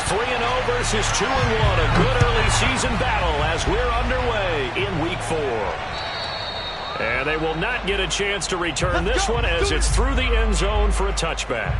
3-0 versus 2-1. A good early season battle as we're underway in Week 4. And they will not get a chance to return this one as it's through the end zone for a touchback.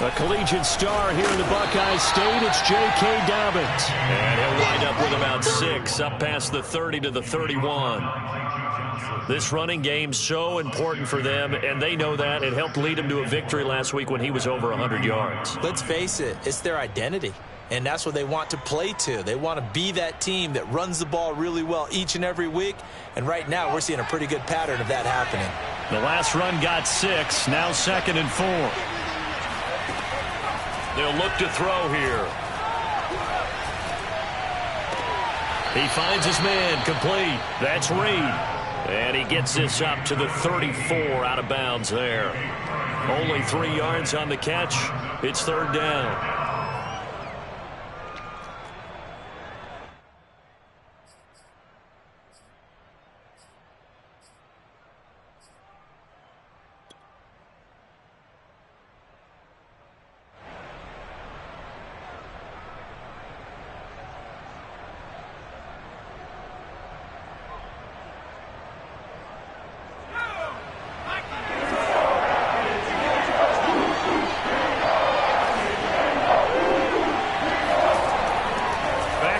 A collegiate star here in the Buckeye State, it's J.K. Dobbins. And he'll wind up with about 6, up past the 30 to the 31. This running game's so important for them, and they know that. It helped lead them to a victory last week when he was over 100 yards. Let's face it, it's their identity, and that's what they want to play to. They want to be that team that runs the ball really well each and every week, and right now we're seeing a pretty good pattern of that happening. The last run got 6, now 2nd and 4. They'll look to throw here. He finds his man, complete. That's Reed. And he gets this up to the 34 out of bounds there. Only 3 yards on the catch. It's 3rd down.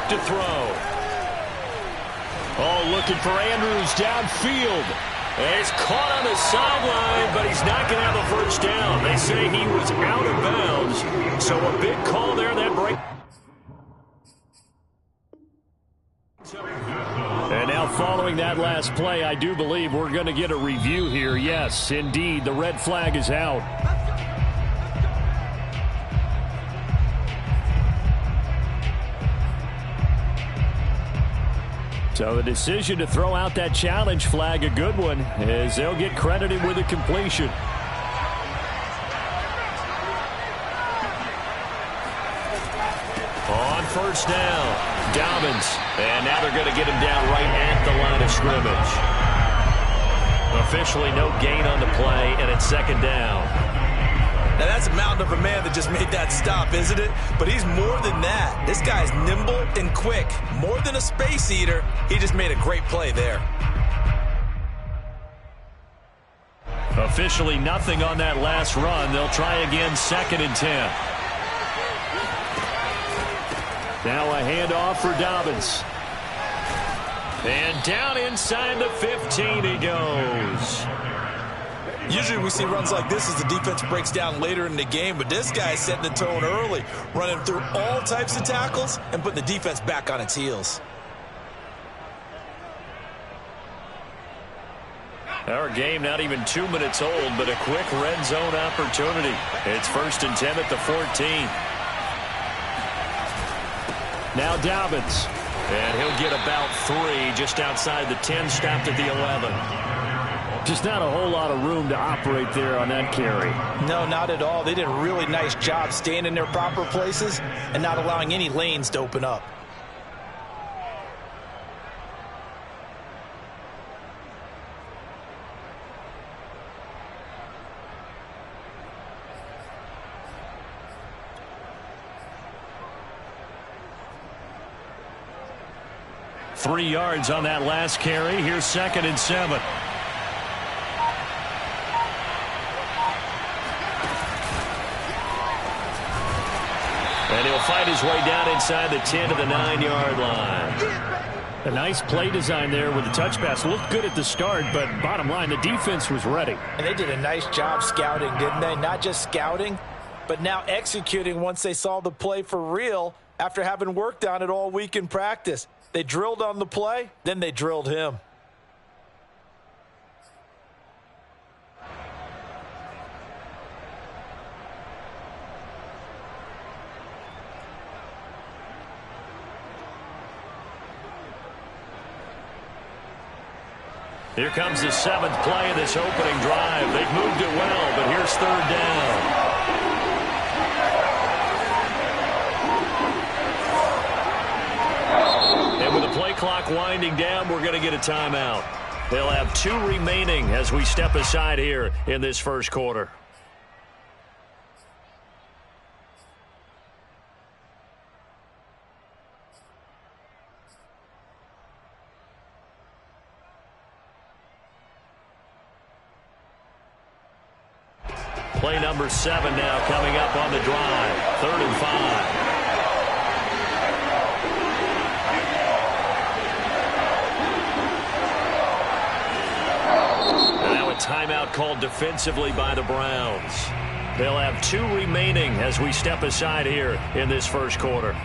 To throw. Oh, looking for Andrews downfield. It's caught on the sideline, but he's not going to have a first down. They say he was out of bounds. So a big call there, that break. And now following that last play, I do believe we're going to get a review here. Yes, indeed, the red flag is out. So the decision to throw out that challenge flag, a good one, as they'll get credited with a completion. On first down, Dobbins. And now they're going to get him down right at the line of scrimmage. Officially no gain on the play, and it's 2nd down. Now, that's a mountain of a man that just made that stop, isn't it? But he's more than that. This guy's nimble and quick. More than a space eater, he just made a great play there. Officially nothing on that last run. They'll try again, 2nd and 10. Now a handoff for Dobbins. And down inside the 15 he goes. Usually we see runs like this as the defense breaks down later in the game, but this guy's setting the tone early, running through all types of tackles and putting the defense back on its heels. Our game not even 2 minutes old, but a quick red zone opportunity. It's 1st and 10 at the 14. Now Dobbins. And he'll get about 3 just outside the 10, stopped at the 11. Just not a whole lot of room to operate there on that carry. No, not at all. They did a really nice job staying in their proper places and not allowing any lanes to open up. Three yards on that last carry. Here's 2nd and 7. And he'll fight his way down inside the 10 to the 9-yard line. A nice play design there with the touch pass. Looked good at the start, but bottom line, the defense was ready. And they did a nice job scouting, didn't they? Not just scouting, but now executing once they saw the play for real after having worked on it all week in practice. They drilled on the play, then they drilled him. Here comes the 7th play of this opening drive. They've moved it well, but here's 3rd down. And with the play clock winding down, we're going to get a timeout. They'll have 2 remaining as we step aside here in this first quarter. Play number 7 now coming up on the drive. 3rd and 5. And now a timeout called defensively by the Browns. They'll have 2 remaining as we step aside here in this first quarter.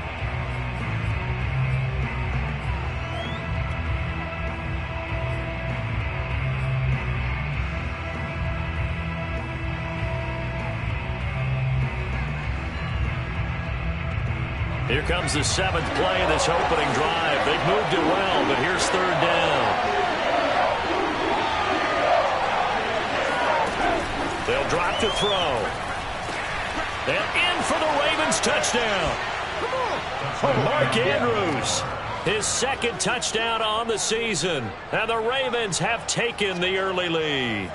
Here comes the 7th play of this opening drive. They've moved it well, but here's 3rd down. They'll drop to throw. And in for the Ravens touchdown. Mark Andrews, his 2nd touchdown on the season. And the Ravens have taken the early lead.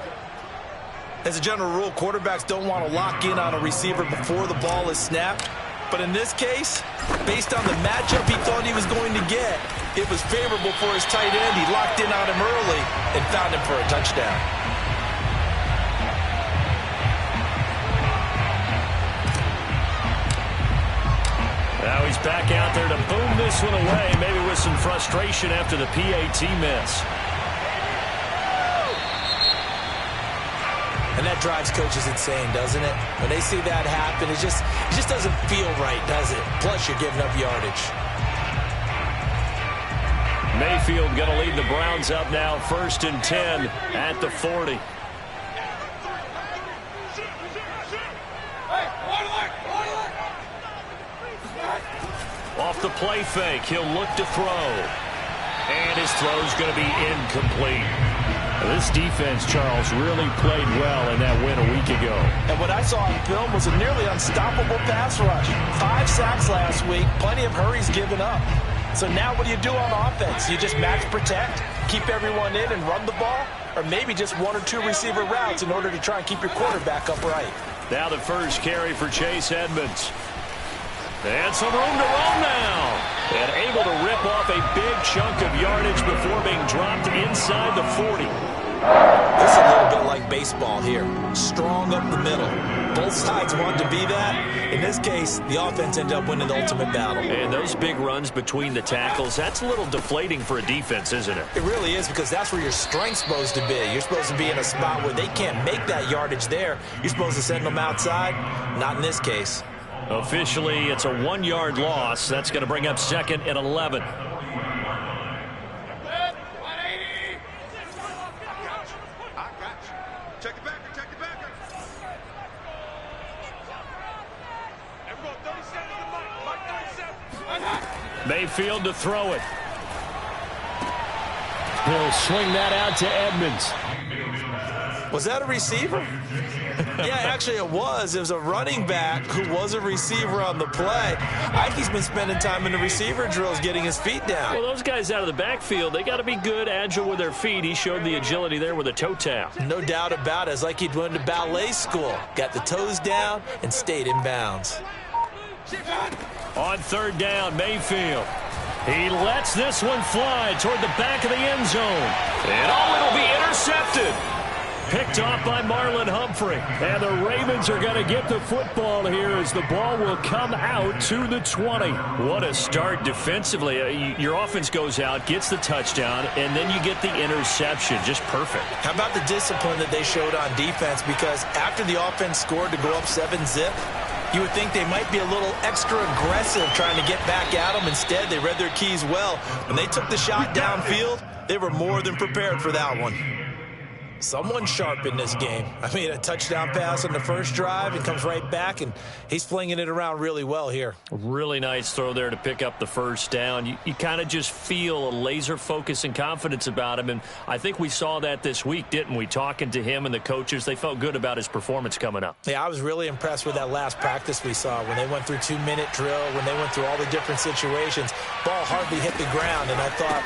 As a general rule, quarterbacks don't want to lock in on a receiver before the ball is snapped. But in this case, based on the matchup he thought he was going to get, it was favorable for his tight end. He locked in on him early and found him for a touchdown. Now he's back out there to boom this one away, maybe with some frustration after the PAT miss. And that drives coaches insane, doesn't it? When they see that happen, it just doesn't feel right, does it? Plus, you're giving up yardage. Mayfield going to lead the Browns up now, 1st and 10 at the 40. Off the play fake, he'll look to throw. And his throw's going to be incomplete. This defense, Charles, really played well in that win a week ago. And what I saw on film was a nearly unstoppable pass rush. 5 sacks last week, plenty of hurries given up. So now what do you do on offense? You just match protect, keep everyone in and run the ball? Or maybe just 1 or 2 receiver routes in order to try and keep your quarterback upright? Now the first carry for Chase Edmonds. And some room to roam now. And able to rip off a big chunk of yardage before being dropped inside the 40. This is a little bit like baseball here. Strong up the middle. Both sides want to be that. In this case, the offense ended up winning the ultimate battle. And those big runs between the tackles, that's a little deflating for a defense, isn't it? It really is, because that's where your strength's supposed to be. You're supposed to be in a spot where they can't make that yardage there. You're supposed to send them outside. Not in this case. Officially, it's a 1-yard loss. That's going to bring up 2nd and 11. Mayfield to throw it. He'll swing that out to Edmonds. Was that a receiver? Yeah, actually it was. It was a running back who was a receiver on the play. Ike's been spending time in the receiver drills getting his feet down. Well, those guys out of the backfield, they got to be good, agile with their feet. He showed the agility there with a toe tap. No doubt about it. It's like he'd went to ballet school. Got the toes down and stayed in bounds. On 3rd down, Mayfield. He lets this one fly toward the back of the end zone. And it'll be intercepted. Picked off by Marlon Humphrey. And the Ravens are going to get the football here as the ball will come out to the 20. What a start defensively. Your offense goes out, gets the touchdown, and then you get the interception. Just perfect. How about the discipline that they showed on defense? Because after the offense scored to go up 7-zip, you would think they might be a little extra aggressive trying to get back at them. Instead, they read their keys well. When they took the shot downfield, they were more than prepared for that one. Someone's sharp in this game. I mean, a touchdown pass on the first drive and comes right back, and he's flinging it around really well here. Really nice throw there to pick up the first down. You kind of just feel a laser focus and confidence about him, and I think we saw that this week, didn't we? Talking to him and the coaches, they felt good about his performance coming up. Yeah, I was really impressed with that last practice we saw when they went through 2-minute drill, when they went through all the different situations. Ball hardly hit the ground, and I thought,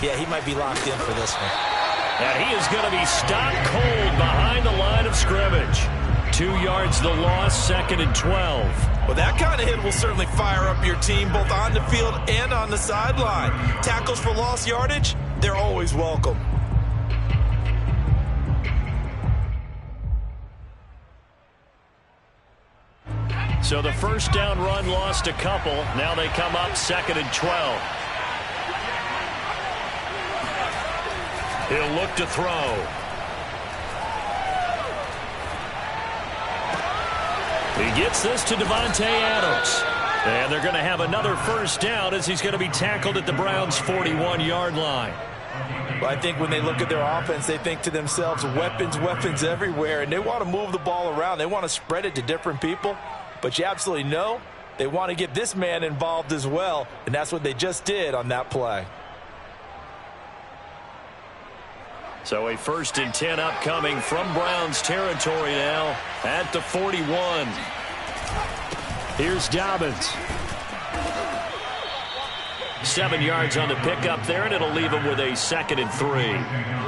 yeah, he might be locked in for this one. And he is going to be stopped cold behind the line of scrimmage. 2 yards the loss, 2nd and 12. Well, that kind of hit will certainly fire up your team both on the field and on the sideline. Tackles for lost yardage, they're always welcome. So the first down run lost a couple. Now they come up 2nd and 12. He'll look to throw. He gets this to Davante Adams. And they're going to have another first down as he's going to be tackled at the Browns' 41-yard line. Well, I think when they look at their offense, they think to themselves, weapons, weapons everywhere, and they want to move the ball around. They want to spread it to different people. But you absolutely know they want to get this man involved as well, and that's what they just did on that play. So a 1st and 10 upcoming from Browns territory now at the 41. Here's Dobbins. 7 yards on the pickup there, and it'll leave him with a 2nd and 3.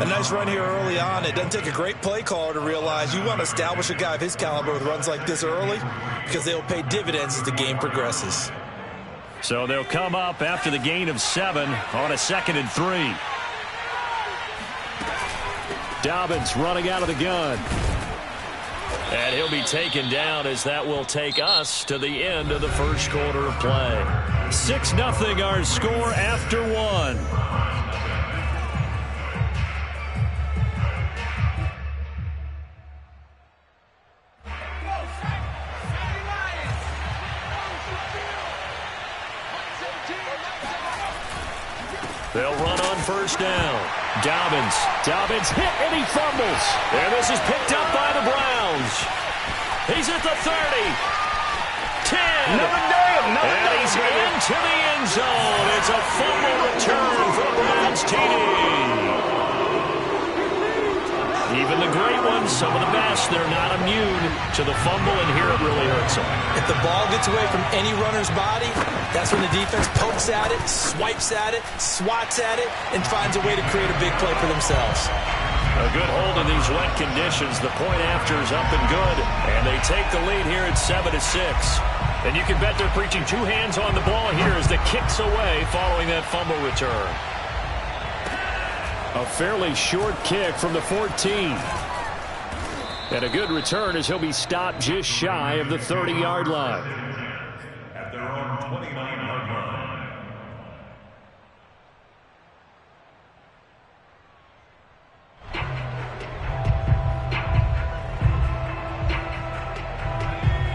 A nice run here early on. It doesn't take a great play caller to realize you want to establish a guy of his caliber with runs like this early because they'll pay dividends as the game progresses. So they'll come up after the gain of 7 on a 2nd and 3. Dobbins running out of the gun. And he'll be taken down as that will take us to the end of the first quarter of play. 6-0 our score after 1. They'll run on first down. Dobbins hit and he fumbles. And this is picked up by the Browns. He's at the 30. 10. And he's into the end zone. It's a fumble return for a Browns TD. Even the great ones, some of the best, they're not immune to the fumble, and here it really hurts them. If the ball gets away from any runner's body, that's when the defense pokes at it, swipes at it, swats at it, and finds a way to create a big play for themselves. A good hold in these wet conditions. The point after is up and good, and they take the lead here at 7-6. And you can bet they're preaching 2 hands on the ball here as the kick's away following that fumble return. A fairly short kick from the 14. And a good return as he'll be stopped just shy of the 30-yard line. At their own 29-yard line.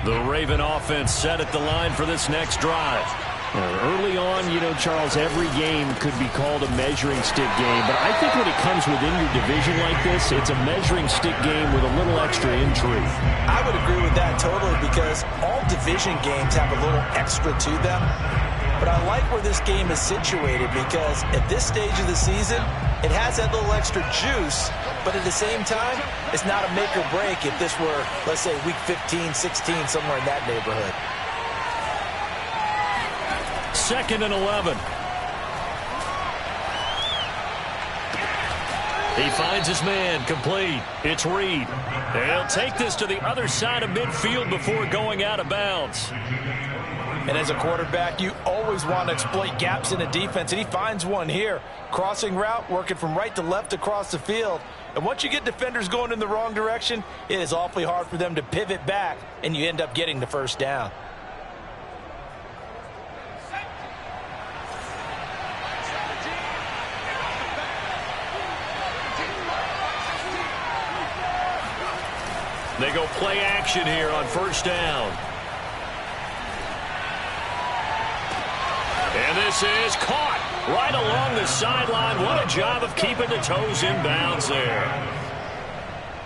The Raven offense set at the line for this next drive. Early on, you know, Charles, every game could be called a measuring stick game. But I think when it comes within your division like this, it's a measuring stick game with a little extra intrigue. I would agree with that totally because all division games have a little extra to them. But I like where this game is situated because at this stage of the season, it has that little extra juice. But at the same time, it's not a make or break if this were, let's say, week 15, 16, somewhere in that neighborhood. 2nd and 11. He finds his man, complete. It's Reed. And he'll take this to the other side of midfield before going out of bounds. And as a quarterback, you always want to exploit gaps in the defense, and he finds one here. Crossing route, working from right to left across the field. And once you get defenders going in the wrong direction, it is awfully hard for them to pivot back, and you end up getting the first down. They go play action here on first down. And this is caught right along the sideline. What a job of keeping the toes in bounds there.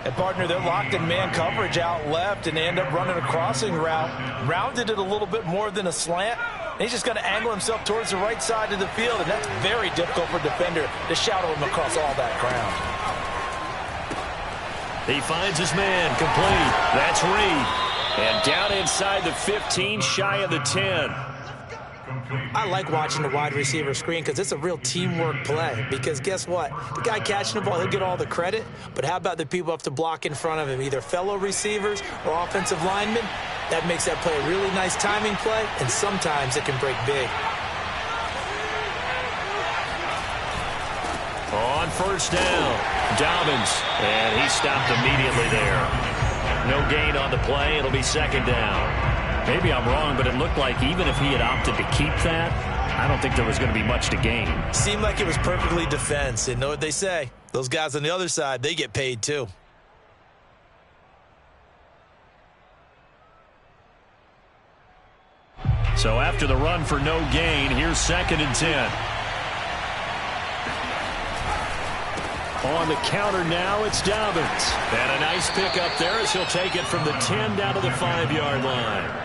And partner, they're locked in man coverage out left, and they end up running a crossing route. Rounded it a little bit more than a slant. And he's just going to angle himself towards the right side of the field, and that's very difficult for a defender to shadow him across all that ground. He finds his man, complete. That's Reed. And down inside the 15, shy of the 10. I like watching the wide receiver screen because it's a real teamwork play. Because guess what? The guy catching the ball, he'll get all the credit. But how about the people up to block in front of him, either fellow receivers or offensive linemen? That makes that play a really nice timing play, and sometimes it can break big. On first down, Dobbins. And he stopped immediately there. No gain on the play. It'll be second down. Maybe I'm wrong, but it looked like even if he had opted to keep that, I don't think there was going to be much to gain. Seemed like it was perfectly defense. And know what they say? Those guys on the other side, they get paid too. So after the run for no gain, here's second and 10. On the counter now, it's Dobbins. And a nice pickup there as he'll take it from the 10 down to the 5-yard line.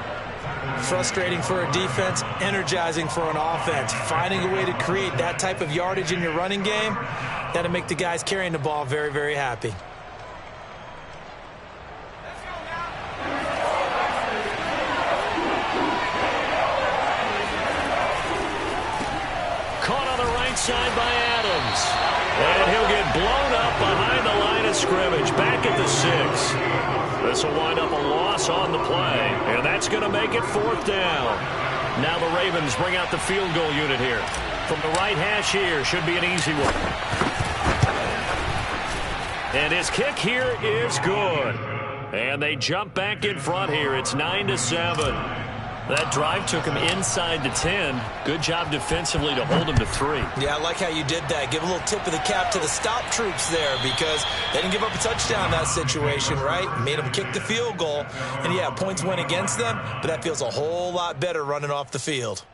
Frustrating for a defense, energizing for an offense. Finding a way to create that type of yardage in your running game, that'll make the guys carrying the ball very, very happy. Caught on the right side by Adams. And he'll get blown up behind the line of scrimmage, back at the 6. This will wind up a loss on the play, and that's going to make it fourth down. Now the Ravens bring out the field goal unit here. From the right hash here, should be an easy one. And his kick here is good. And they jump back in front here. It's 9-7. That drive took him inside the 10. Good job defensively to hold him to 3. Yeah, I like how you did that. Give a little tip of the cap to the stop troops there because they didn't give up a touchdown in that situation, right? Made them kick the field goal. And, yeah, points went against them, but that feels a whole lot better running off the field.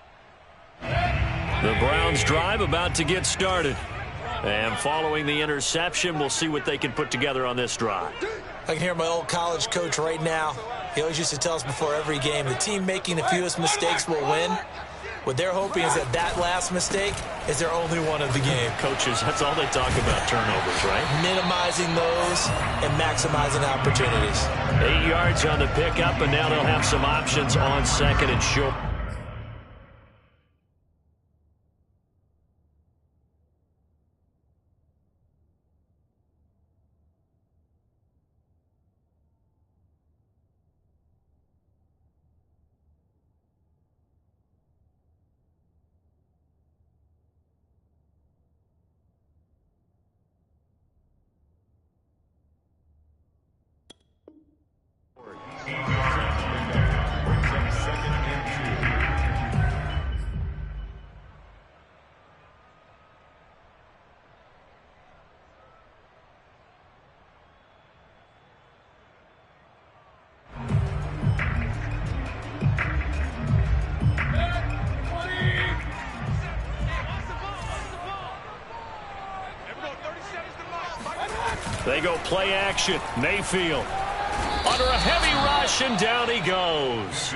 The Browns drive about to get started. And following the interception, we'll see what they can put together on this drive. I can hear my old college coach right now. He always used to tell us before every game, the team making the fewest mistakes will win. What they're hoping is that last mistake is their only one of the game. Coaches, that's all they talk about, turnovers, right? Minimizing those and maximizing opportunities. 8 yards on the pickup, and now they'll have some options on second and short. They go play action. Mayfield under a heavy rush, and down he goes.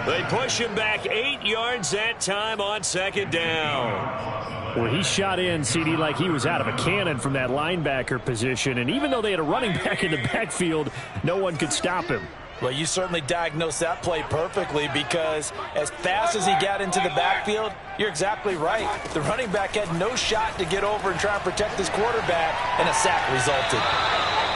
They push him back 8 yards that time on second down. Well, he shot in, CD, like he was out of a cannon from that linebacker position. And even though they had a running back in the backfield, no one could stop him. Well, you certainly diagnosed that play perfectly because as fast as he got into the backfield, you're exactly right. The running back had no shot to get over and try and protect his quarterback, and a sack resulted.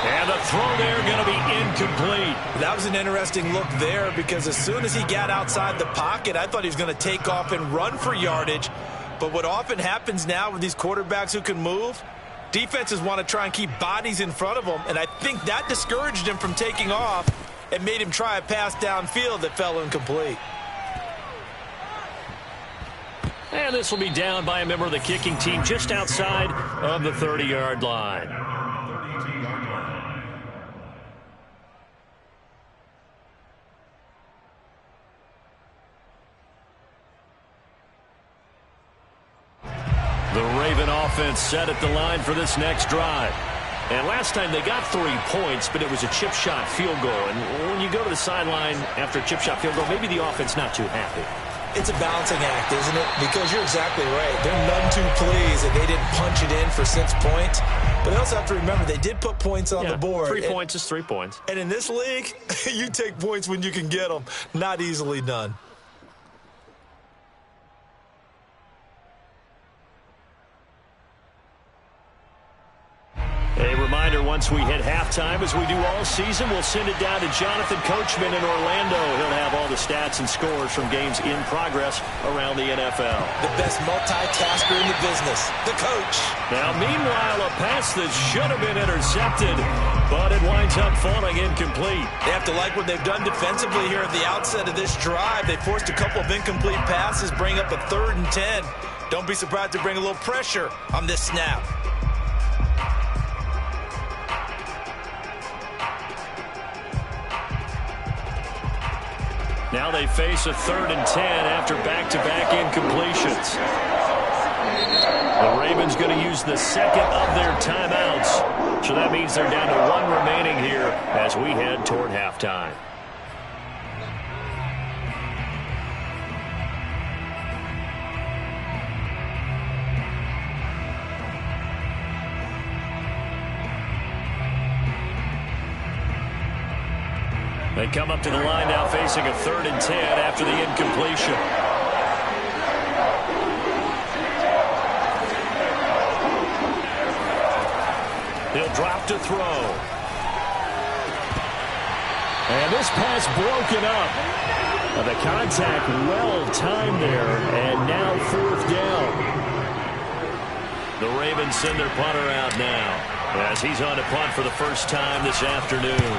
And the throw there going to be incomplete. That was an interesting look there because as soon as he got outside the pocket, I thought he was going to take off and run for yardage. But what often happens now with these quarterbacks who can move, defenses want to try and keep bodies in front of them, and I think that discouraged him from taking off and made him try a pass downfield that fell incomplete. And this will be down by a member of the kicking team just outside of the 30-yard line. The Raven offense set at the line for this next drive. And last time they got 3 points, but it was a chip shot field goal. And when you go to the sideline after a chip shot field goal, maybe the offense not too happy. It's a balancing act, isn't it? Because you're exactly right. They're none too pleased that they didn't punch it in for 6 points. But they also have to remember they did put points on the board. 3 points is 3 points. And in this league, you take points when you can get them. Not easily done. A reminder, once we hit halftime, as we do all season, we'll send it down to Jonathan Coachman in Orlando. He'll have all the stats and scores from games in progress around the NFL. The best multitasker in the business, the coach. Now, meanwhile, a pass that should have been intercepted, but it winds up falling incomplete. They have to like what they've done defensively here at the outset of this drive. They forced a couple of incomplete passes, bring up a 3rd and 10. Don't be surprised to bring a little pressure on this snap. Now they face a 3rd and 10 after back-to-back incompletions. The Ravens going to use the second of their timeouts. So that means they're down to 1 remaining here as we head toward halftime. They come up to the line now facing a 3rd and 10 after the incompletion. He'll drop to throw. And this pass broken up. The contact well timed there, and now 4th down. The Ravens send their punter out now as he's on to punt for the first time this afternoon.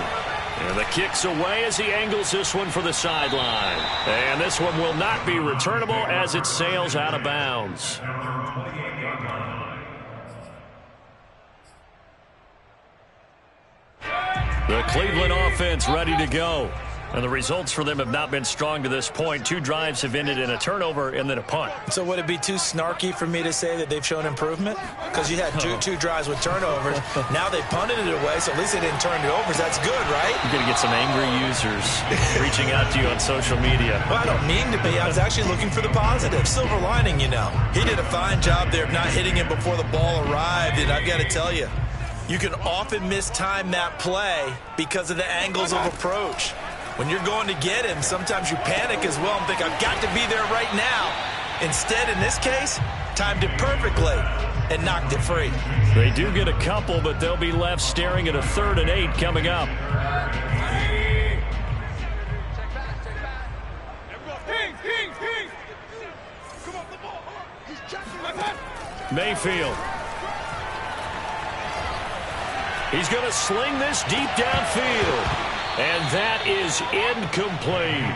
And the kick's away as he angles this one for the sideline. And this one will not be returnable as it sails out of bounds. The Cleveland offense ready to go. And the results for them have not been strong to this point. 2 drives have ended in a turnover and then a punt. So would it be too snarky for me to say that they've shown improvement? Because you had two drives with turnovers. Now they punted it away, so at least they didn't turn it over. So that's good, right? You're going to get some angry users reaching out to you on social media. Well, I don't mean to be. I was actually looking for the positive. Silver lining, you know. He did a fine job there of not hitting him before the ball arrived, and I've got to tell you, you can often mistime that play because of the angles of approach. When you're going to get him, sometimes you panic as well and think, I've got to be there right now. Instead, in this case, timed it perfectly and knocked it free. They do get a couple, but they'll be left staring at a 3rd and 8 coming up. Mayfield. He's going to sling this deep downfield. And that is incomplete.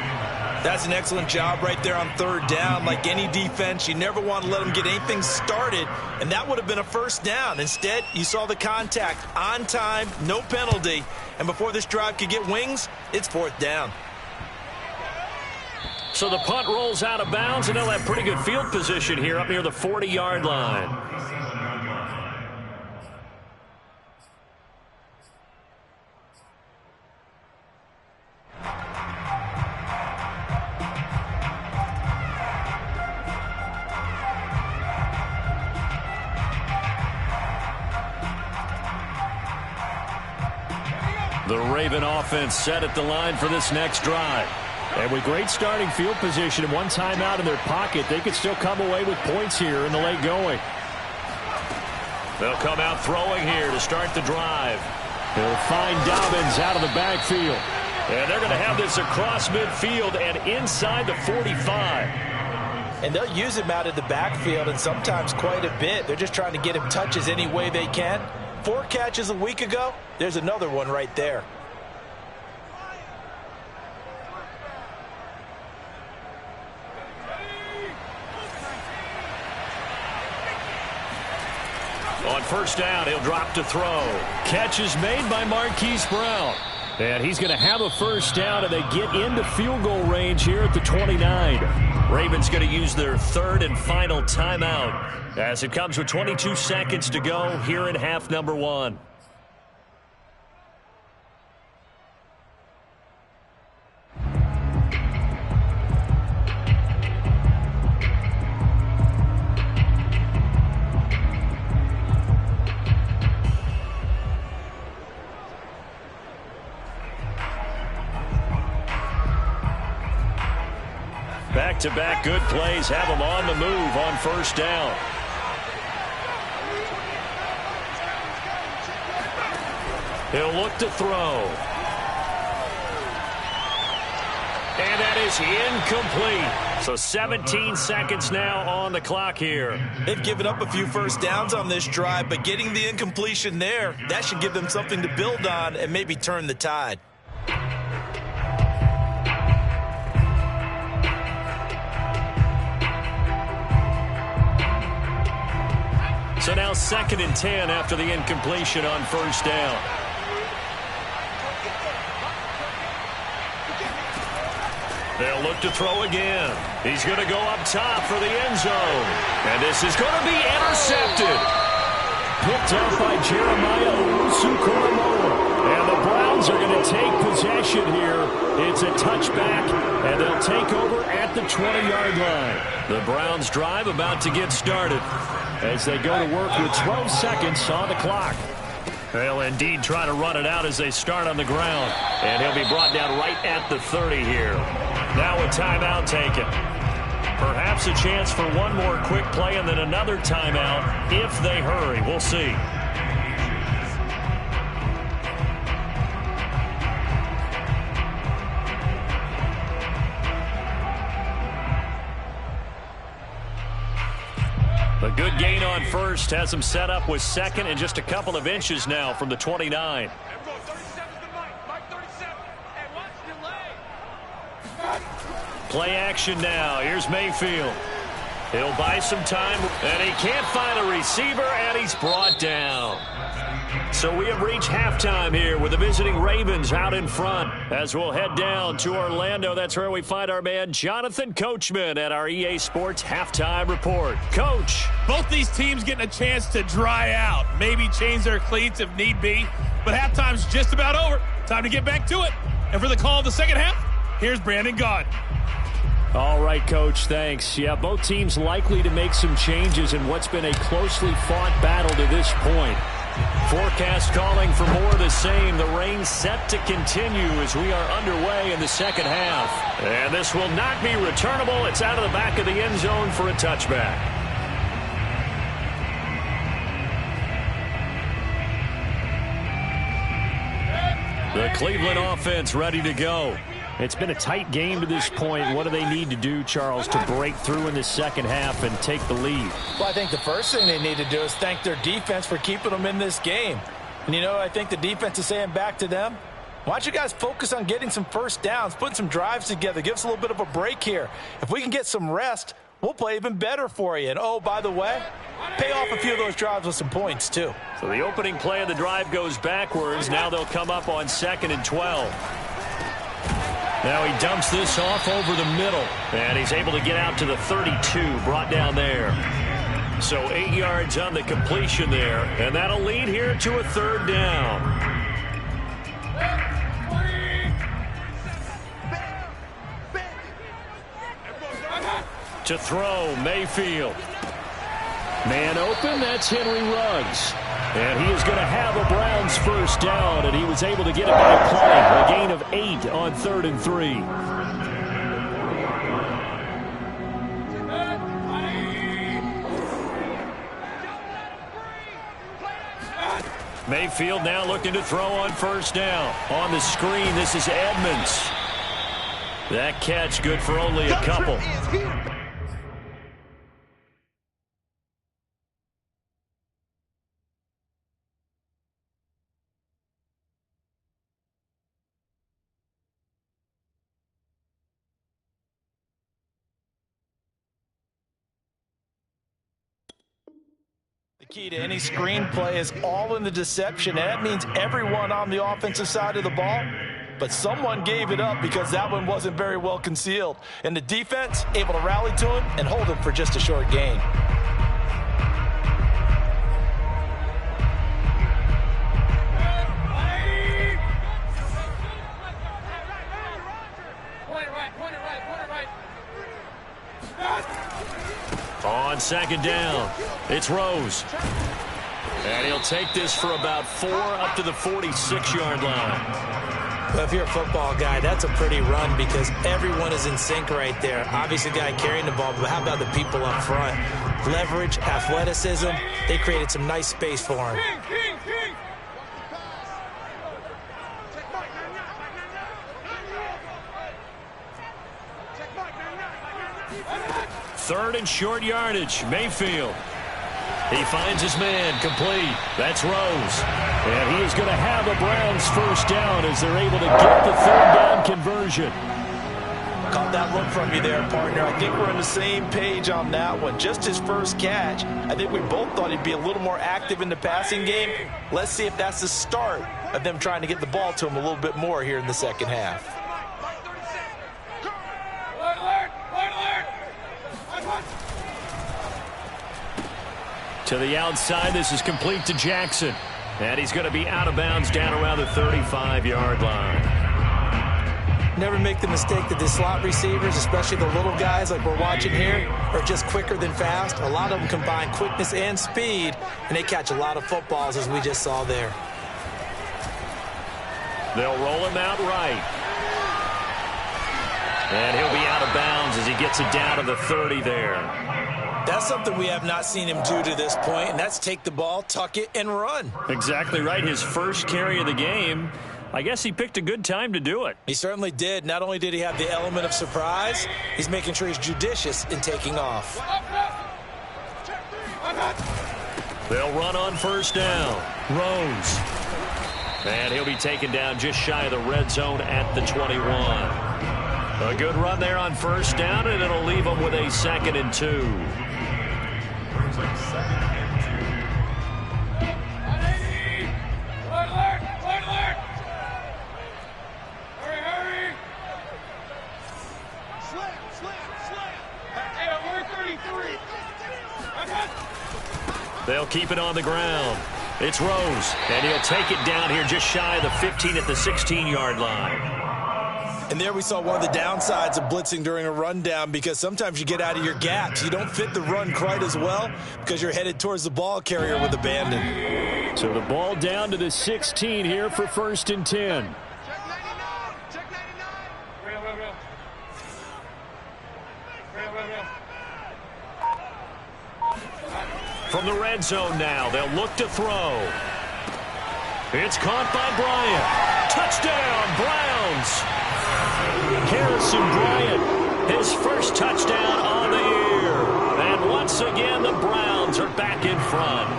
That's an excellent job right there on 3rd down. Like any defense, you never want to let them get anything started, and that would have been a 1st down. Instead, you saw the contact on time, no penalty, and before this drive could get wings, it's 4th down. So the punt rolls out of bounds, and they'll have pretty good field position here up near the 40-yard line. The Raven offense set at the line for this next drive. And with great starting field position and 1 timeout in their pocket, they could still come away with points here in the late going. They'll come out throwing here to start the drive. They'll find Dobbins out of the backfield. And they're going to have this across midfield and inside the 45. And they'll use him out of the backfield and sometimes quite a bit. They're just trying to get him touches any way they can. 4 catches a week ago, there's another one right there. On 1st down, he'll drop to throw. Catch is made by Marquise Brown. And he's going to have a 1st down, and they get into field goal range here at the 29. Ravens going to use their 3rd and final timeout as it comes with 22 seconds to go here in half number 1. Back-to-back good plays have them on the move on first down. He'll look to throw. And that is incomplete. So 17 seconds now on the clock here. They've given up a few first downs on this drive, but getting the incompletion there, that should give them something to build on and maybe turn the tide. So now 2nd and 10 after the incompletion on first down. They'll look to throw again. He's going to go up top for the end zone. And this is going to be intercepted. Picked up by Jeremiah Owusu-Koramoah. And the Browns are going to take possession here. It's a touchback, and they'll take over at the 20-yard line. The Browns drive about to get started as they go to work with 12 seconds on the clock. They'll indeed try to run it out as they start on the ground. And he'll be brought down right at the 30 here. Now a timeout taken. Perhaps a chance for one more quick play and then another timeout if they hurry. We'll see. A good gain on first has him set up with 2nd and just a couple of inches now from the 29. Play action now. Here's Mayfield. He'll buy some time, and he can't find a receiver, and he's brought down. So we have reached halftime here with the visiting Ravens out in front. As we'll head down to Orlando, that's where we find our man Jonathan Coachman at our EA Sports Halftime Report. Coach. Both these teams getting a chance to dry out, maybe change their cleats if need be, but halftime's just about over. Time to get back to it. And for the call of the second half, here's Brandon Gaudin. All right, Coach, thanks. Yeah, both teams likely to make some changes in what's been a closely fought battle to this point. Forecast calling for more of the same. The rain set to continue as we are underway in the second half. And this will not be returnable. It's out of the back of the end zone for a touchback. The Cleveland offense ready to go. It's been a tight game to this point. What do they need to do, Charles, to break through in the second half and take the lead? Well, I think the first thing they need to do is thank their defense for keeping them in this game. And, you know, I think the defense is saying back to them, why don't you guys focus on getting some first downs, putting some drives together, give us a little bit of a break here. If we can get some rest, we'll play even better for you. And, oh, by the way, pay off a few of those drives with some points, too. So the opening play of the drive goes backwards. Now they'll come up on 2nd and 12. Now he dumps this off over the middle, and he's able to get out to the 32, brought down there. So 8 yards on the completion there, and that'll lead here to a 3rd down. To throw, Mayfield. Man open, that's Henry Ruggs. And he is going to have a Browns first down, and he was able to get it by play. A gain of 8 on 3rd and 3. Mayfield now looking to throw on first down. On the screen, this is Edmonds. That catch good for only a couple. The key to any screenplay is all in the deception, and that means everyone on the offensive side of the ball. But someone gave it up because that one wasn't very well concealed. And the defense able to rally to him and hold him for just a short gain. On 2nd down, it's Rose. And he'll take this for about 4 up to the 46-yard line. Well, if you're a football guy, that's a pretty run because everyone is in sync right there. Obviously, the guy carrying the ball, but how about the people up front? Leverage, athleticism, they created some nice space for him. Third and short yardage. Mayfield. He finds his man, complete. That's Rose. And he is going to have a Browns first down as they're able to get the third down conversion. Caught that look from you there, partner. I think we're on the same page on that one. Just his first catch. I think we both thought he'd be a little more active in the passing game. Let's see if that's the start of them trying to get the ball to him a little bit more here in the second half. To the outside, this is complete to Jackson. And he's going to be out of bounds down around the 35-yard line. Never make the mistake that the slot receivers, especially the little guys like we're watching here, are just quicker than fast. A lot of them combine quickness and speed, and they catch a lot of footballs, as we just saw there. They'll roll him out right. And he'll be out of bounds as he gets it down to the 30 there. That's something we have not seen him do to this point, and that's take the ball, tuck it, and run. Exactly right. His first carry of the game. I guess he picked a good time to do it. He certainly did. Not only did he have the element of surprise, he's making sure he's judicious in taking off. They'll run on first down. Rose. And he'll be taken down just shy of the red zone at the 21. A good run there on first down, and it'll leave him with a 2nd and 2. They'll keep it on the ground. It's Rose, and he'll take it down here just shy of the 15 at the 16-yard line. And there we saw one of the downsides of blitzing during a rundown, because sometimes you get out of your gaps. You don't fit the run quite as well because you're headed towards the ball carrier with abandon. So the ball down to the 16 here for 1st and 10. From the red zone now, they'll look to throw. It's caught by Bryant. Touchdown, Browns. Harrison Bryant, his first touchdown on the year. And once again, the Browns are back in front.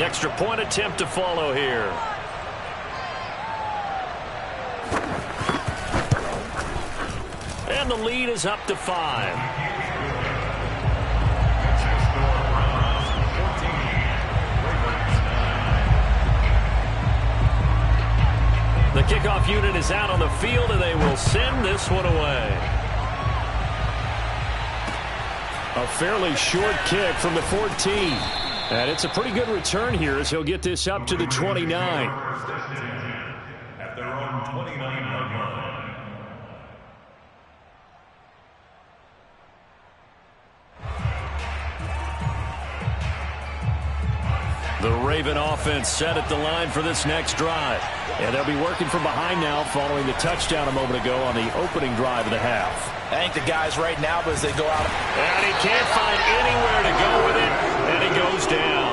Extra point attempt to follow here. And the lead is up to 5. The kickoff unit is out on the field, and they will send this one away. A fairly short kick from the 14. And it's a pretty good return here as he'll get this up to the 29. At their own 29-yard line. The Raven offense set at the line for this next drive. And they'll be working from behind now following the touchdown a moment ago on the opening drive of the half. I think the guys right now, as they go out. And he can't find anywhere to go with it, and he goes down.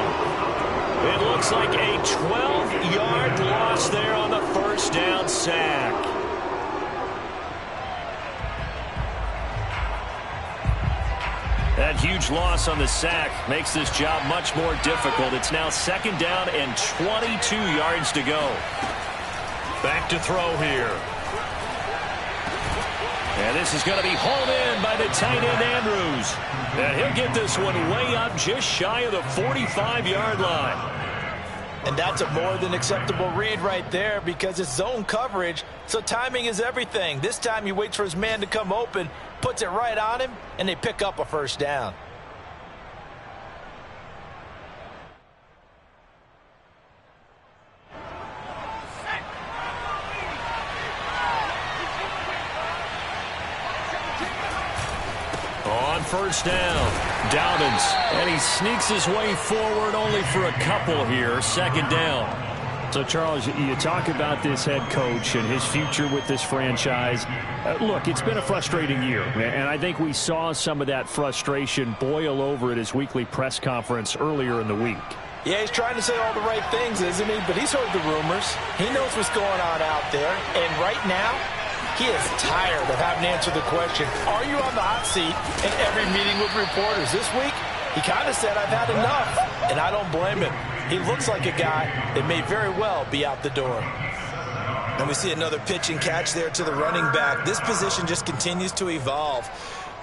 It looks like a 12-yard loss there on the first down sack. That huge loss on the sack makes this job much more difficult. It's now 2nd down and 22 yards to go. Back to throw here. And this is going to be hauled in by the tight end Andrews. And he'll get this one way up just shy of the 45-yard line. And that's a more than acceptable read right there because it's zone coverage, so timing is everything. This time he waits for his man to come open, puts it right on him, and they pick up a first down. On first down, Dobbins, and he sneaks his way forward only for a couple here. 2nd down. So, Charles, you talk about this head coach and his future with this franchise. Look, it's been a frustrating year, and I think we saw some of that frustration boil over at his weekly press conference earlier in the week. Yeah, he's trying to say all the right things, isn't he? But he's heard the rumors. He knows what's going on out there. And right now, he is tired of having to answer the question, are you on the hot seat in every meeting with reporters? This week, he kind of said, I've had enough. And I don't blame him. He looks like a guy that may very well be out the door. And we see another pitch and catch there to the running back. This position just continues to evolve.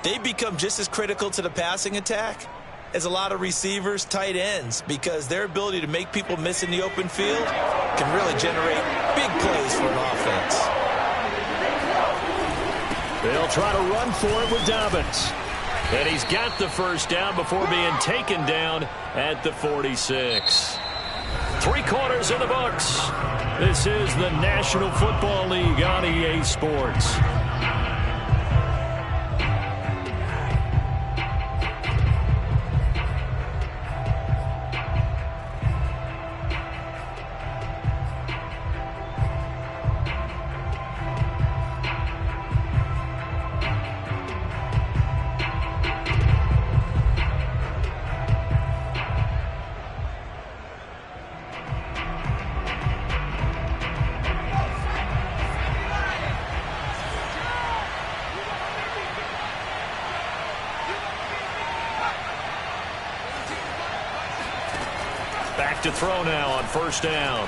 They become just as critical to the passing attack as a lot of receivers, tight ends, because their ability to make people miss in the open field can really generate big plays for an offense. They'll try to run for it with Dobbins. And he's got the first down before being taken down at the 46. 3 quarters in the books. This is the National Football League on EA Sports. Back to throw now on first down.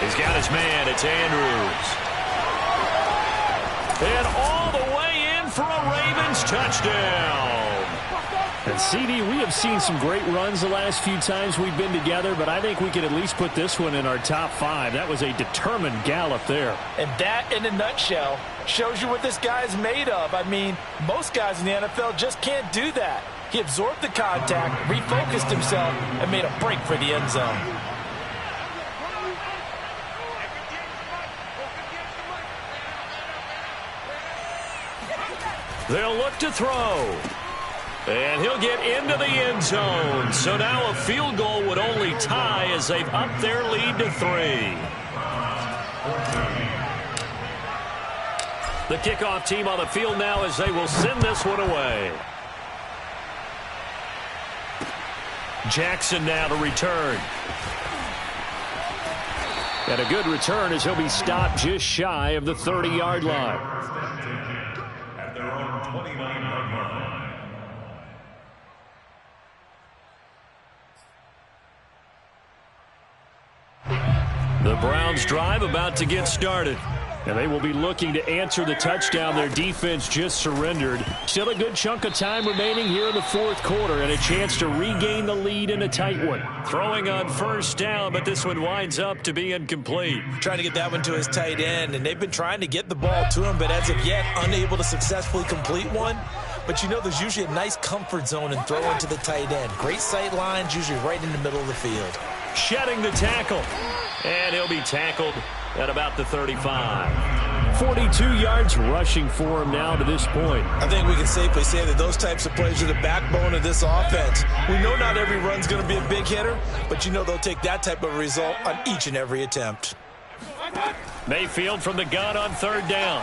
He's got his man. It's Andrews. And all the way in for a Ravens touchdown. And CD, we have seen some great runs the last few times we've been together, but I think we can at least put this one in our top 5. That was a determined gallop there. And that, in a nutshell, shows you what this guy is made of. I mean, most guys in the NFL just can't do that. He absorbed the contact, refocused himself, and made a break for the end zone. They'll look to throw. And he'll get into the end zone. So now a field goal would only tie as they've upped their lead to 3. The kickoff team on the field now as they will send this one away. Jackson now to return. And a good return as he'll be stopped just shy of the 30-yard line. At their own 29-yard line. The Browns drive about to get started. And they will be looking to answer the touchdown their defense just surrendered. Still a good chunk of time remaining here in the 4th quarter and a chance to regain the lead in a tight one. Throwing on first down, but this one winds up to be incomplete. Trying to get that one to his tight end, and they've been trying to get the ball to him, but as of yet, unable to successfully complete one. But you know there's usually a nice comfort zone in throwing to the tight end. Great sight lines, usually right in the middle of the field. Shedding the tackle. And he'll be tackled at about the 35. 42 yards rushing for him now to this point. I think we can safely say that those types of plays are the backbone of this offense. We know not every run's going to be a big hitter, but you know they'll take that type of result on each and every attempt. Mayfield from the gun on 3rd down.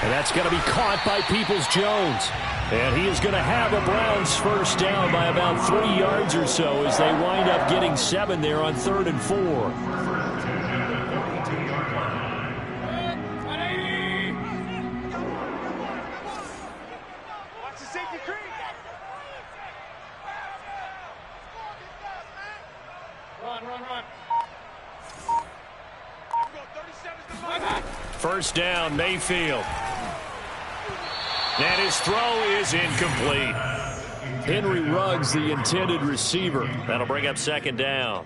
And that's going to be caught by Peoples-Jones. And he is going to have a Browns first down by about 3 yards or so as they wind up getting 7 there on 3rd and 4. Watch the safety creep. Run. First down, Mayfield. And his throw is incomplete. Henry Ruggs, the intended receiver. That'll bring up 2nd down.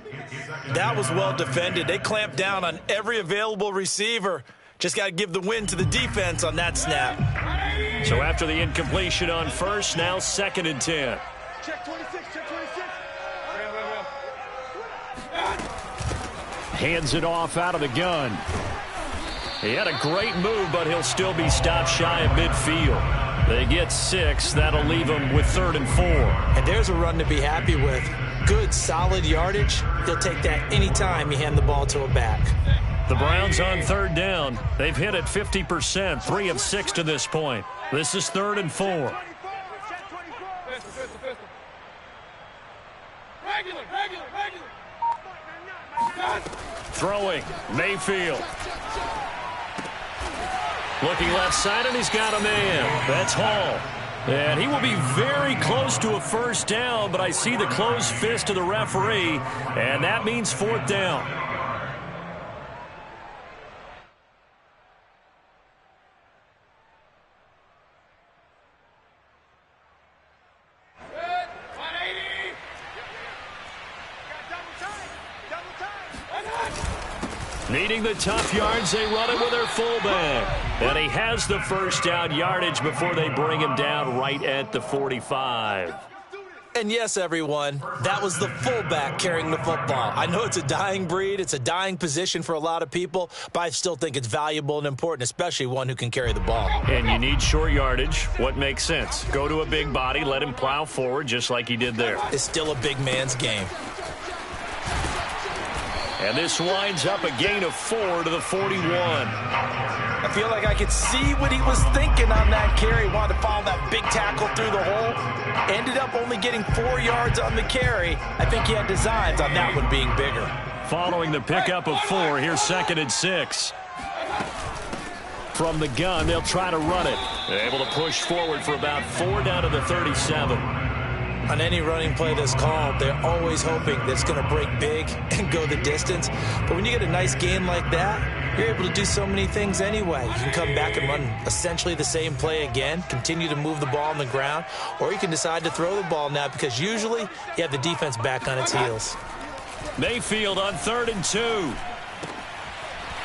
That was well defended. They clamped down on every available receiver. Just got to give the win to the defense on that snap. So after the incompletion on first, now 2nd and 10. Check 26. Hands it off out of the gun. He had a great move, but he'll still be stopped shy of midfield. They get 6. That'll leave them with 3rd and 4. And there's a run to be happy with. Good, solid yardage. He'll take that anytime you hand the ball to a back. The Browns on 3rd down. They've hit it 50%, 3 of 6 to this point. This is 3rd and 4. Throwing, Mayfield. Looking left side, and he's got a man. That's Hall. And he will be very close to a first down, but I see the closed fist of the referee, and that means 4th down. Needing the tough yards, they run it with their fullback. And he has the first down yardage before they bring him down right at the 45. And yes, everyone, that was the fullback carrying the football. I know it's a dying breed, it's a dying position for a lot of people, but I still think it's valuable and important, especially one who can carry the ball. And you need short yardage. What makes sense? Go to a big body, let him plow forward just like he did there. It's still a big man's game. And this winds up a gain of 4 to the 41. I feel like I could see what he was thinking on that carry. Wanted to follow that big tackle through the hole. Ended up only getting 4 yards on the carry. I think he had designs on that one being bigger. Following the pickup of 4, here's 2nd and 6. From the gun, they'll try to run it. They're able to push forward for about 4 down to the 37. On any running play that's called, they're always hoping that it's going to break big and go the distance. But when you get a nice gain like that, you're able to do so many things anyway. You can come back and run essentially the same play again, continue to move the ball on the ground, or you can decide to throw the ball now because usually you have the defense back on its heels. Mayfield on 3rd and 2.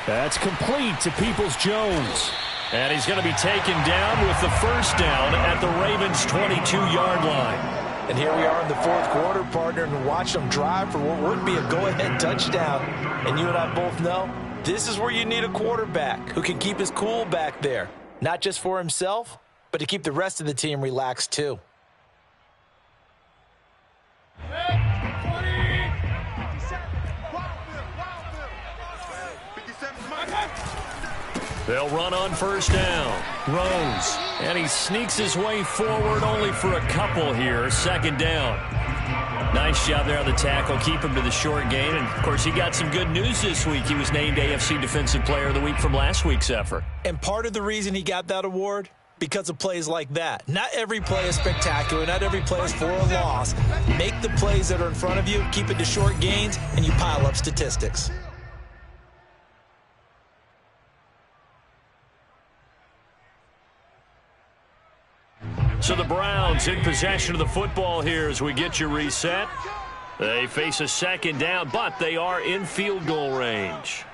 That's complete to Peoples-Jones. And he's going to be taken down with the first down at the Ravens' 22-yard line. And here we are in the 4th quarter, partner, and watch them drive for what would be a go-ahead touchdown. And you and I both know this is where you need a quarterback who can keep his cool back there. Not just for himself, but to keep the rest of the team relaxed too. They'll run on first down. Rose. And he sneaks his way forward only for a couple here. 2nd down. Nice job there on the tackle. Keep him to the short gain. And, of course, he got some good news this week. He was named AFC Defensive Player of the Week from last week's effort. And part of the reason he got that award, because of plays like that. Not every play is spectacular. Not every play is for a loss. Make the plays that are in front of you, keep it to short gains, and you pile up statistics. So the Browns in possession of the football here as we get you reset. They face a 2nd down, but they are in field goal range.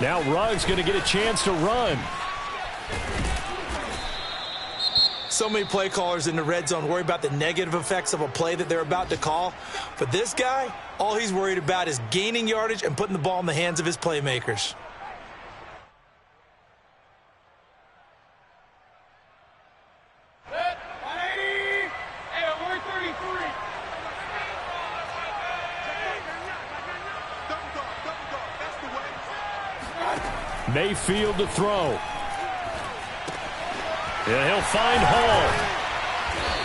Now Ruggs going to get a chance to run. So many play callers in the red zone worry about the negative effects of a play that they're about to call. But this guy, all he's worried about is gaining yardage and putting the ball in the hands of his playmakers. Mayfield to throw. And he'll find Hall.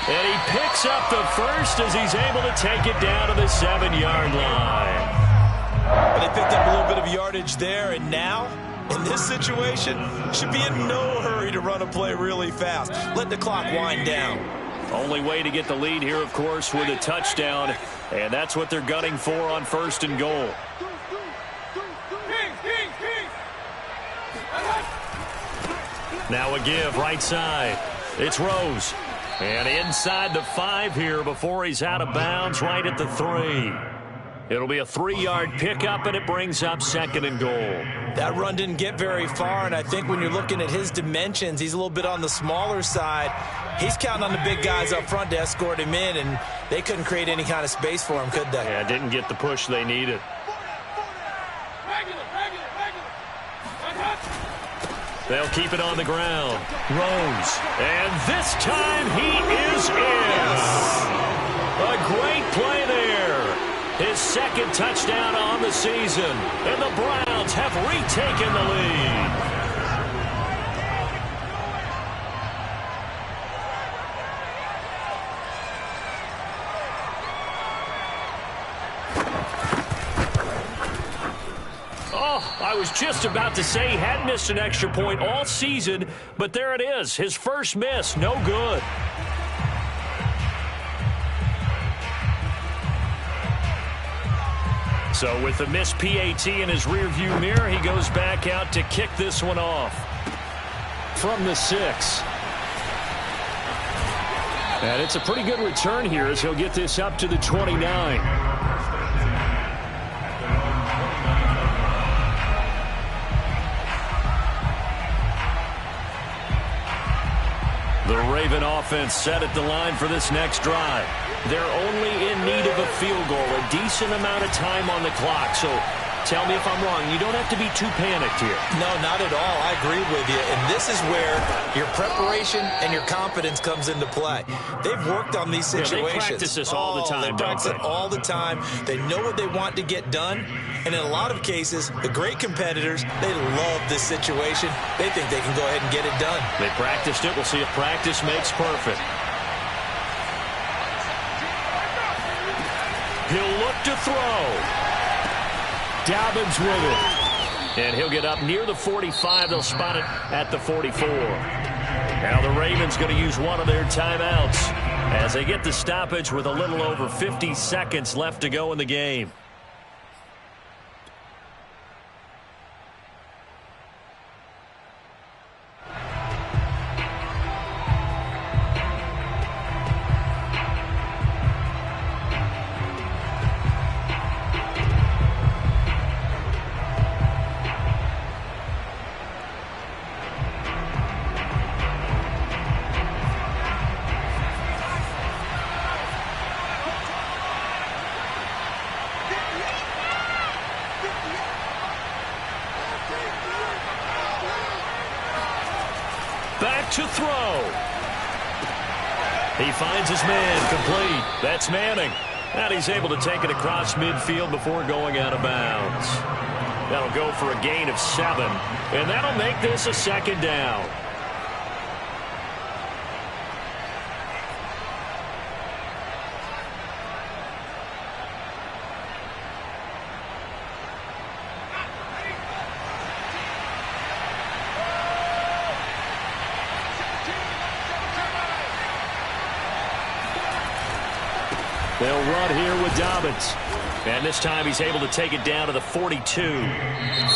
And he picks up the first as he's able to take it down to the 7-yard line. But they picked up a little bit of yardage there, and now, in this situation, should be in no hurry to run a play really fast. Let the clock wind down. Only way to get the lead here, of course, with a touchdown. And that's what they're gunning for on 1st and goal. Now a give right side. It's Rose. And inside the 5 here before he's out of bounds right at the 3. It'll be a 3-yard pickup, and it brings up 2nd and goal. That run didn't get very far, and I think when you're looking at his dimensions, he's a little bit on the smaller side. He's counting on the big guys up front to escort him in, and they couldn't create any kind of space for him, could they? Yeah, didn't get the push they needed. They'll keep it on the ground. Rose. And this time he is in. A great play there. His second touchdown on the season. And the Browns have retaken the lead. I was just about to say he hadn't missed an extra point all season, but there it is. His first miss, no good. So with the missed PAT in his rearview mirror, he goes back out to kick this one off. From the 6. And it's a pretty good return here as he'll get this up to the 29. The Raven offense set at the line for this next drive. They're only in need of a field goal, a decent amount of time on the clock. So tell me if I'm wrong. You don't have to be too panicked here. No, not at all. I agree with you. And this is where your preparation and your confidence comes into play. They've worked on these situations. They practice this all the time, They practice it all the time. They know what they want to get done. And in a lot of cases, the great competitors, they love this situation. They think they can go ahead and get it done. They practiced it. We'll see if practice makes perfect. He'll look to throw. Dobbins with it. And he'll get up near the 45. They'll spot it at the 44. Now the Ravens going to use one of their timeouts as they get the stoppage with a little over 50 seconds left to go in the game. Back to throw. He finds his man complete. That's Manning. And he's able to take it across midfield before going out of bounds. That'll go for a gain of 7. And that'll make this a second down. They'll run here with Dobbins. And this time he's able to take it down to the 42.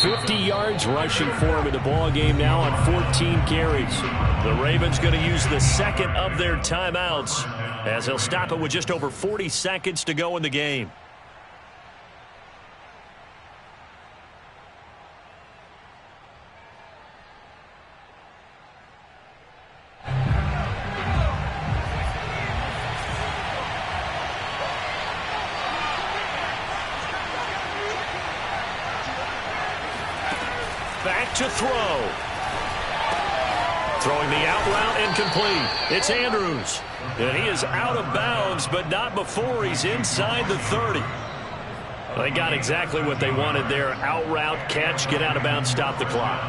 50 yards rushing for him in the ball game now on 14 carries. The Ravens going to use the second of their timeouts as they'll stop it with just over 40 seconds to go in the game. Back to throw. Throwing the out route incomplete. It's Andrews. And he is out of bounds, but not before he's inside the 30. They got exactly what they wanted there. Out route, catch, get out of bounds, stop the clock.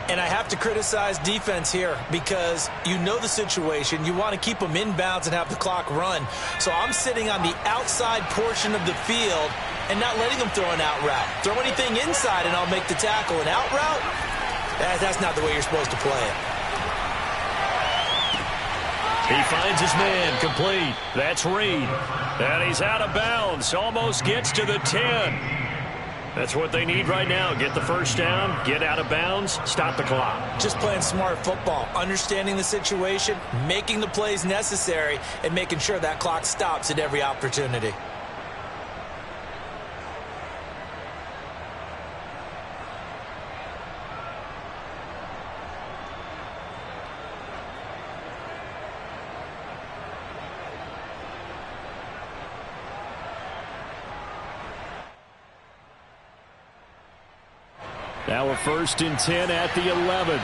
And I have to criticize defense here because you know the situation. You want to keep them inbounds and have the clock run. So I'm sitting on the outside portion of the field and not letting them throw an out route. Throw anything inside and I'll make the tackle. An out route? That's not the way you're supposed to play it. He finds his man complete. That's Reed. And he's out of bounds. Almost gets to the 10. That's what they need right now. Get the first down, get out of bounds, stop the clock. Just playing smart football, understanding the situation, making the plays necessary, and making sure that clock stops at every opportunity. Now a 1st and 10 at the 11.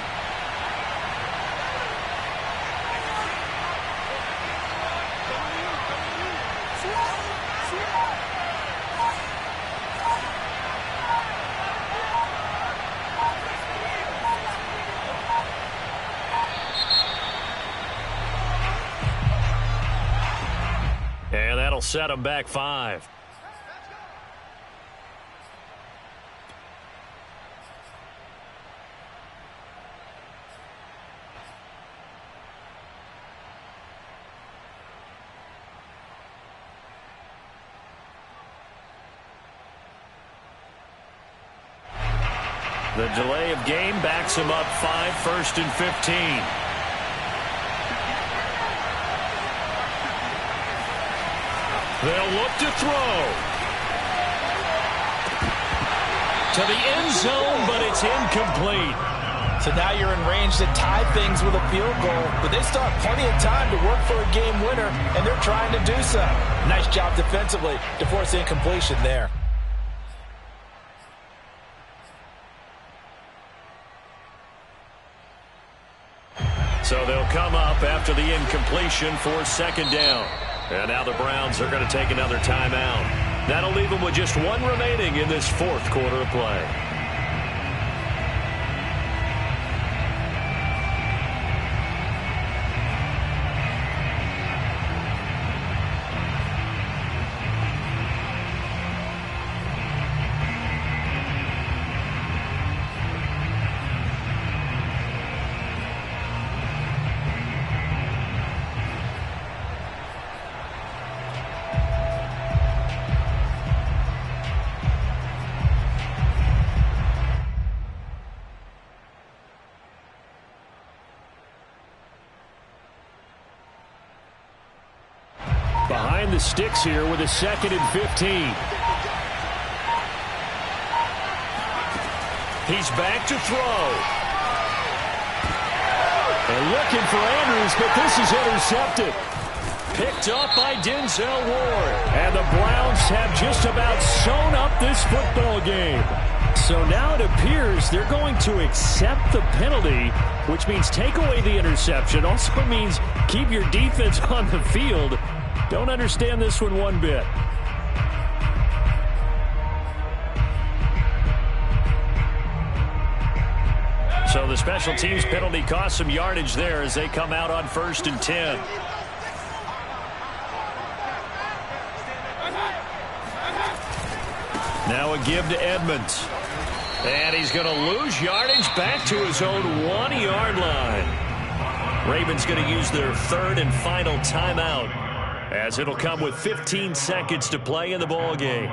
that'll set them back 5. The delay of game backs him up 5, 1st and 15. They'll look to throw. To the end zone, but it's incomplete. So now you're in range to tie things with a field goal, but they still have plenty of time to work for a game winner, and they're trying to do so. Nice job defensively to force incompletion there. So they'll come up after the incompletion for 2nd down. And now the Browns are going to take another timeout. That'll leave them with just 1 remaining in this 4th quarter of play. Behind the sticks here with a 2nd and 15. He's back to throw. They're looking for Andrews, but this is intercepted. Picked up by Denzel Ward. And the Browns have just about sewn up this football game. So now it appears they're going to accept the penalty, which means take away the interception. Also means keep your defense on the field. Don't understand this one bit. So the special teams penalty cost some yardage there as they come out on 1st and 10. Now a give to Edmonds. And he's going to lose yardage back to his own 1-yard line. Ravens going to use their 3rd and final timeout, as it'll come with 15 seconds to play in the ball game.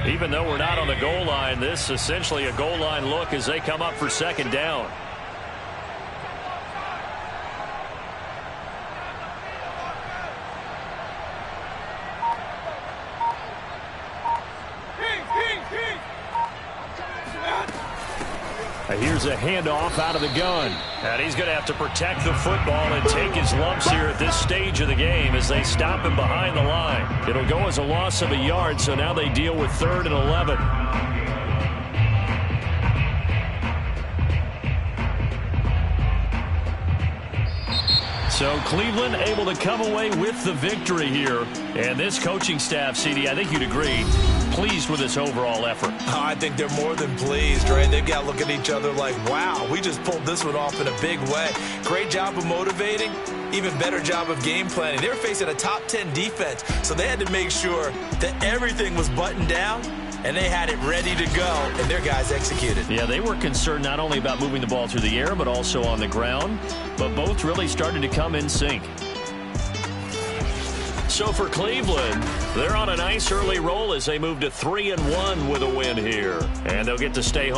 Even though we're not on the goal line, this is essentially a goal line look as they come up for 2nd down. Here's a handoff out of the gun. And he's going to have to protect the football and take his lumps here at this stage of the game as they stop him behind the line. It'll go as a loss of a yard, so now they deal with 3rd and 11. So Cleveland able to come away with the victory here. And this coaching staff, CD, I think you'd agree, pleased with this overall effort. Oh, I think they're more than pleased, right? They've got to look at each other like, wow, we just pulled this one off in a big way. Great job of motivating, even better job of game planning. They were facing a top 10 defense, so they had to make sure that everything was buttoned down, and they had it ready to go, and their guys executed. Yeah, they were concerned not only about moving the ball through the air, but also on the ground, but both really started to come in sync. So for Cleveland, they're on a nice early roll as they move to 3-1 with a win here, and they'll get to stay home.